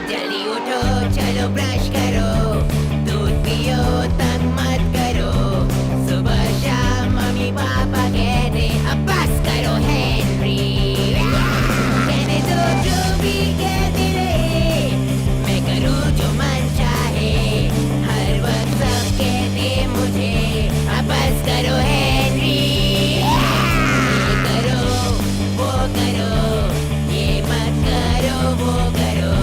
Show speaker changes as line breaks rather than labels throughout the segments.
जल्दी उठो, चलो ब्रश करो, दूध पियो, तंग मत करो। सुबह शाम मम्मी पापा कहते अब बस करो हेनरी। कहने दो जो भी कहते रहे, मैं करूँ जो मन चाहे। हर वक्त सब कहते मुझे अब बस करो हेनरी। ये करो, वो करो, ये मत करो, वो करो।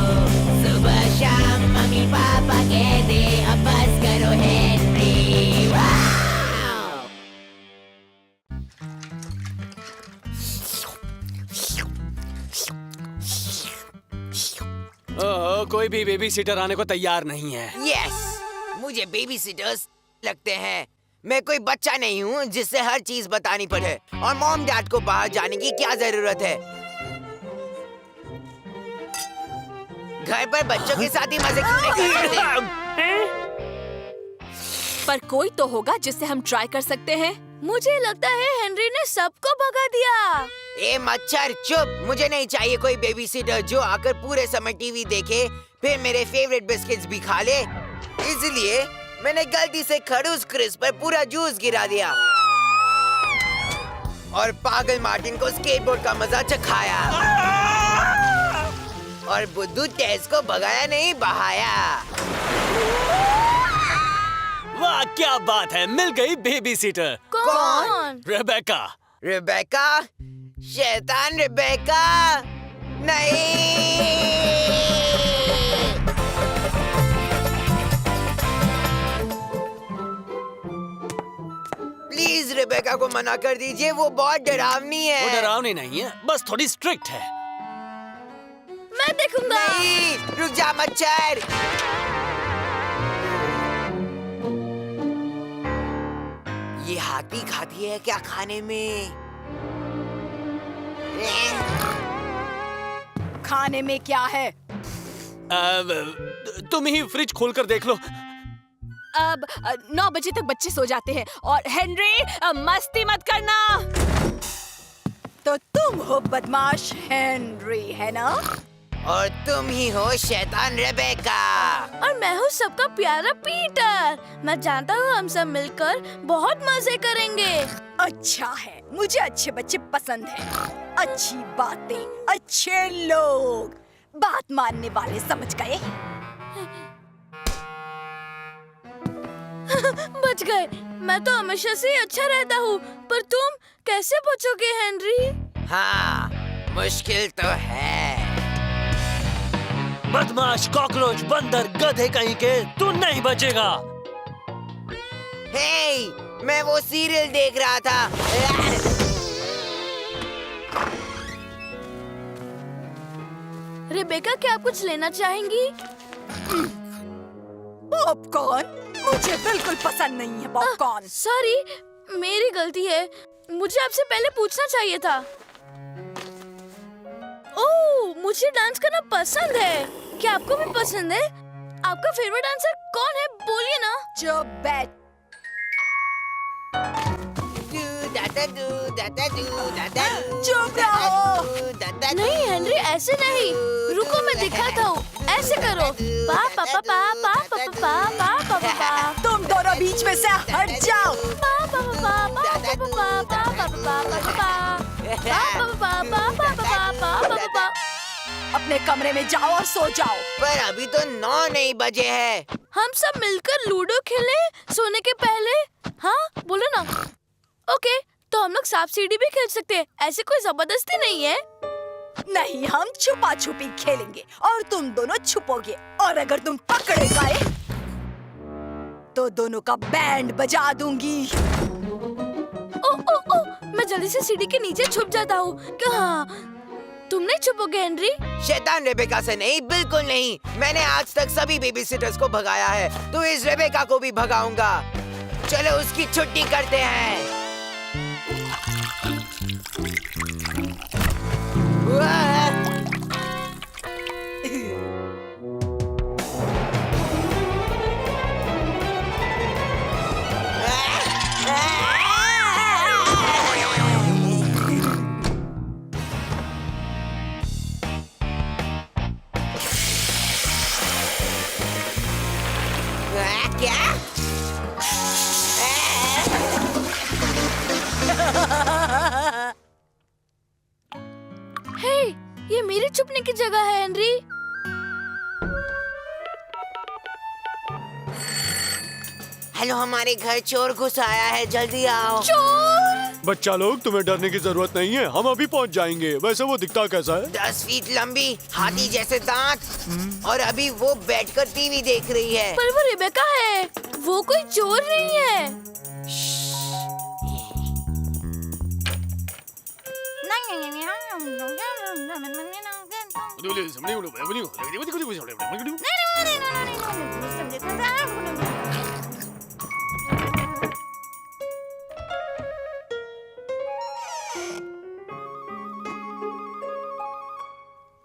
सुबह शाम मम्मी पापा कहते अब बस करो हेनरी। वाव!
ओह, कोई भी बेबी सीटर आने को तैयार नहीं है।
यस, मुझे बेबी सिटर्स लगते हैं। मैं कोई बच्चा नहीं हूँ जिससे हर चीज बतानी पड़े। और मॉम डैड को बाहर जाने की क्या जरूरत है? घर पर बच्चों के साथ ही मजे क्यों नहीं कर सकते?
पर कोई तो होगा जिससे हम ट्राई कर सकते हैं। मुझे लगता है हेनरी ने सबको भगा दिया।
ए मच्छर चुप! मुझे नहीं चाहिए कोई बेबी सिटर जो आकर पूरे समय टीवी देखे, फिर मेरे फेवरेट बिस्किट्स भी खा ले। इसलिए मैंने गलती से खड़ूस क्रिस पर पूरा जूस गिरा दिया और पागल मार्टिन को स्केटबोर्ड का मजा चखाया। और बुद्धू टेस को भगाया नहीं, बहाया।
वाह, क्या बात है, मिल गई बेबी सीटर।
कौन?
रेबेका।
रिबेका? शैतान रिबेका? नहीं! प्लीज रिबेका को मना कर दीजिए, वो बहुत डरावनी है।
वो डरावनी नहीं है, बस थोड़ी स्ट्रिक्ट है।
मैं देखूंगा।
नहीं, रुक जा मच्छर। ये हाथी खाती है क्या खाने में?
खाने में क्या है?
तुम ही फ्रिज खोलकर देख लो।
अब 9 बजे तक बच्चे सो जाते हैं। और हेनरी, मस्ती मत करना। तो तुम हो बदमाश हेनरी, है ना?
और तुम ही हो शैतान रेबेका।
और मैं हूँ सबका प्यारा पीटर। मैं जानता हूँ हम सब मिलकर बहुत मजे करेंगे। अच्छा है, मुझे अच्छे बच्चे पसंद हैं। अच्छी बातें, अच्छे लोग, बात मानने वाले, समझ गए? बच गए। मैं तो हमेशा से ही अच्छा रहता हूँ, पर तुम कैसे बचोगे हेनरी?
हाँ, मुश्किल तो है।
बदमाश, कॉकरोच, बंदर, गधे कहीं के, तू नहीं बचेगा।
हे, मैं वो सीरियल देख रहा था।
रेबेका, क्या आप कुछ लेना चाहेंगी? पॉपकॉर्न? मुझे बिल्कुल पसंद नहीं है पॉपकॉर्न। सॉरी, मेरी गलती है। मुझे आपसे पहले पूछना चाहिए था। ओह, मुझे डांस करना पसंद है। क्या आपको भी पसंद है? आपका फेवरेट डांसर कौन है? बोलिए ना। चुप बैठ। चुप रहो। नहीं हेनरी, ऐसे नहीं। रुको, मैं दिखाता हूँ। ऐसे करो। पा पा पा पा पा पा पा पा पा पा पा। तुम दोनों बीच में से हट जाओ। पा पा पा पा पा पा पा पा पा पा पा पा। अपने कमरे में जाओ और सो जाओ।
पर अभी तो 9 नहीं बजे हैं।
हम सब मिलकर लूडो खेले सोने के पहले। हाँ, बोलो ना। ओके, तो हम लोग सांप सीढ़ी भी खेल सकते हैं। ऐसे कोई जबरदस्ती नहीं है। नहीं, हम छुपा छुपी खेलेंगे और तुम दोनों छुपोगे। और अगर तुम पकड़े गए तो दोनों का बैंड बजा दूंगी। ओ ओ ओ, मैं जल्दी से सीढ़ी के नीचे छुप जाता हूँ। हाँ, तुम नहीं छुपोगे हेनरी?
शैतान रेबेका से नहीं, बिल्कुल नहीं। मैंने आज तक सभी बेबी सिटर्स को भगाया है, तो इस रेबेका को भी भगाऊंगा। चलो उसकी छुट्टी करते हैं। क्या?
हे, ये मेरी छुपने की जगह है हेनरी।
हेलो, हमारे घर चोर घुस आया है, जल्दी आओ।
चोर!
बच्चा लोग, तुम्हें डरने की जरूरत नहीं है, हम अभी पहुंच जाएंगे। वैसे वो दिखता कैसा है?
10 फीट लंबी, हाथी जैसे दांत, और अभी वो बैठकर टीवी देख रही है।
पर वो रेबेका है, वो कोई चोर नहीं है।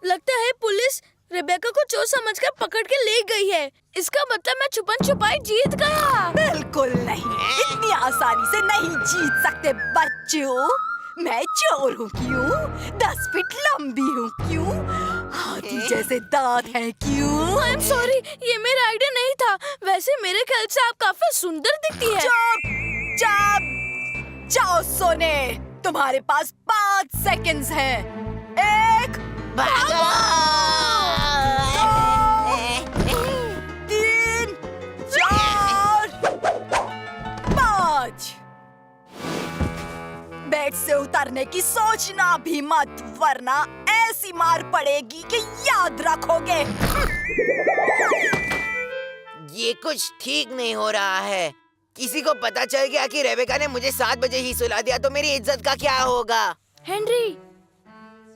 लगता है पुलिस रेबेका को चोर समझकर पकड़ के ले गई है। इसका मतलब मैं छुपन छुपाई जीत गया।
बिल्कुल नहीं, इतनी आसानी से नहीं जीत सकते बच्चों। मैं चोर हूँ क्यों? 10 फीट लंबी हूँ क्यों? हाथी जैसे दांत हैं क्यों?
आई एम सॉरी, ये मेरा आइडिया नहीं था। वैसे मेरे ख्याल से आप काफी सुंदर दिखती है।
चुप चुप, जाओ सोने। तुम्हारे पास 5 सेकंड्स हैं। 1,
भागो!
3, 4, 5। बेड से उतरने की सोचना भी मत, वरना ऐसी मार पड़ेगी कि याद रखोगे।
ये कुछ ठीक नहीं हो रहा है। किसी को पता चल गया कि रेबेका ने मुझे 7 बजे ही सुला दिया तो मेरी इज्जत का क्या होगा?
हेनरी,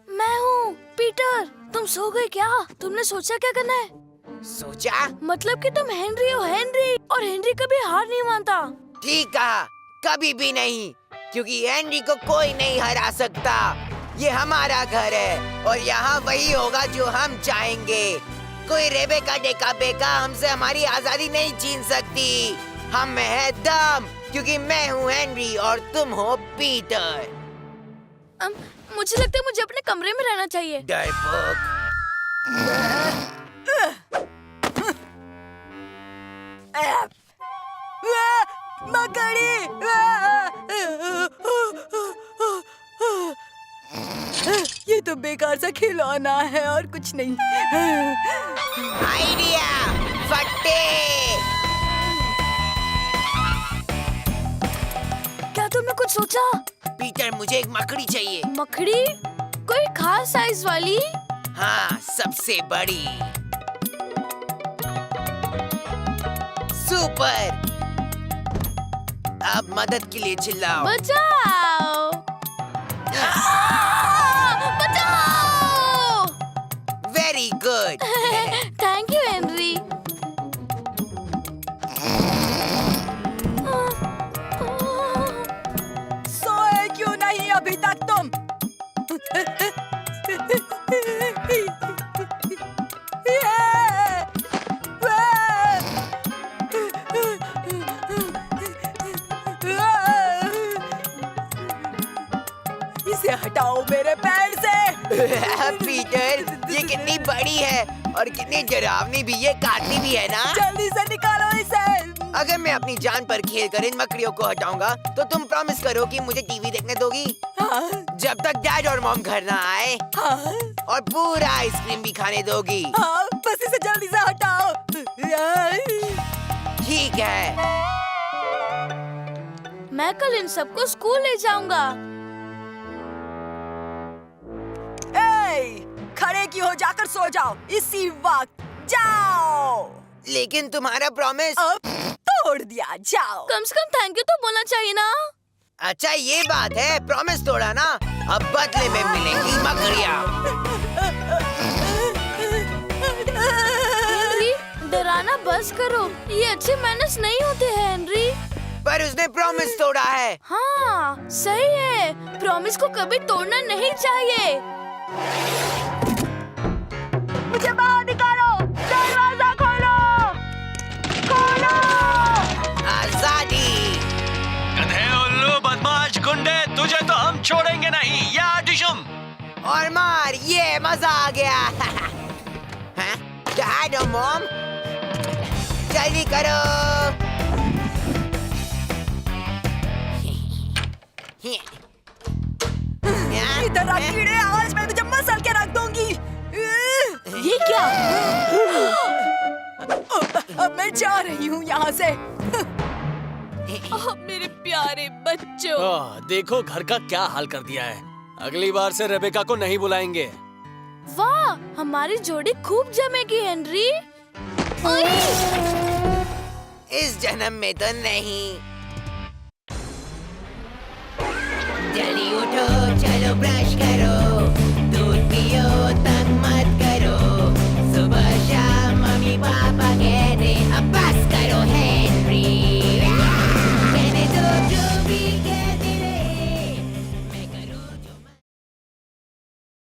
मैं हूँ पीटर। तुम सो गए क्या? तुमने सोचा क्या करना है?
सोचा?
मतलब कि तुम हेनरी हो हेनरी, और हेनरी कभी हार नहीं मानता।
ठीक कहा, कभी भी नहीं, क्योंकि हेनरी को कोई नहीं हरा सकता। ये हमारा घर है और यहाँ वही होगा जो हम चाहेंगे। कोई रेबेका डेका बेका हमसे हमारी आजादी नहीं छीन सकती। हम में है दम, क्योंकि मैं हूँ हेनरी और तुम हो पीटर।
मुझे लगता है मुझे अपने कमरे में रहना चाहिए।
डरपोक।
मकड़ी! ये तो बेकार सा खिलौना है और कुछ नहीं।
आइडिया, फट्टे!
क्या तुमने कुछ सोचा?
पीटर, मुझे एक मकड़ी चाहिए।
मकड़ी? कोई खास साइज वाली?
हाँ, सबसे बड़ी। सुपर! अब मदद के लिए चिल्लाओ।
बचाओ! बचाओ!
Very good.
Thank you Henry.
सोए क्यों नहीं अभी तक तुम? इसे हटाओ मेरे पैर से।
पीटर, ये कितनी बड़ी है और कितनी डरावनी भी। ये काटती भी है ना?
जल्दी से निकालो इसे।
अगर मैं अपनी जान पर खेल कर इन मकड़ियों को हटाऊंगा तो तुम प्रॉमिस करो कि मुझे टीवी देखने दोगी?
हाँ,
जब तक डैड और मॉम घर ना आए,
हाँ,
और पूरा आइसक्रीम भी खाने दोगी?
हाँ, बस इसे जल्दी से हटाओ।
ठीक है।
मैं कल इन सबको स्कूल ले जाऊंगा।
खड़े क्यों हो? जाकर सो जाओ इसी वक्त। जाओ।
लेकिन तुम्हारा प्रॉमिस?
अब तोड़ दिया। जाओ।
कम से कम थैंक यू तो बोलना चाहिए ना।
अच्छा, ये बात है, प्रॉमिस तोड़ा ना, अब बदले में मिलेंगी मकड़ियाँ।
हेनरी, डराना बस करो। ये अच्छे मैनर्स नहीं होते हैं हेनरी।
पर उसने प्रॉमिस तोड़ा है।
हाँ, सही है। प्रॉमिस को कभी तोड़ना नहीं चाहिए।
मुझे बाहर निकालो। दरवाजा खोलो। खोलो।
आजादी।
गधे, उल्लू, बदमाश, गुंडे, तुझे तो हम छोड़ेंगे नहीं। या डिशुम।
और मार, ये मजा आ गया। डैड और मॉम, जल्दी करो।
इधर आ कीड़े, आज मैं तुझे मसल के रख दूंगी।
ये क्या?
अब मैं जा रही हूँ यहाँ से।
मेरे प्यारे बच्चों।
देखो घर का क्या हाल कर दिया है। अगली बार से रेबेका को नहीं बुलाएंगे।
वाह, हमारी जोड़ी खूब जमेगी हेनरी।
इस जन्म में तो नहीं। जल्दी उठो, चलो ब्रश करो।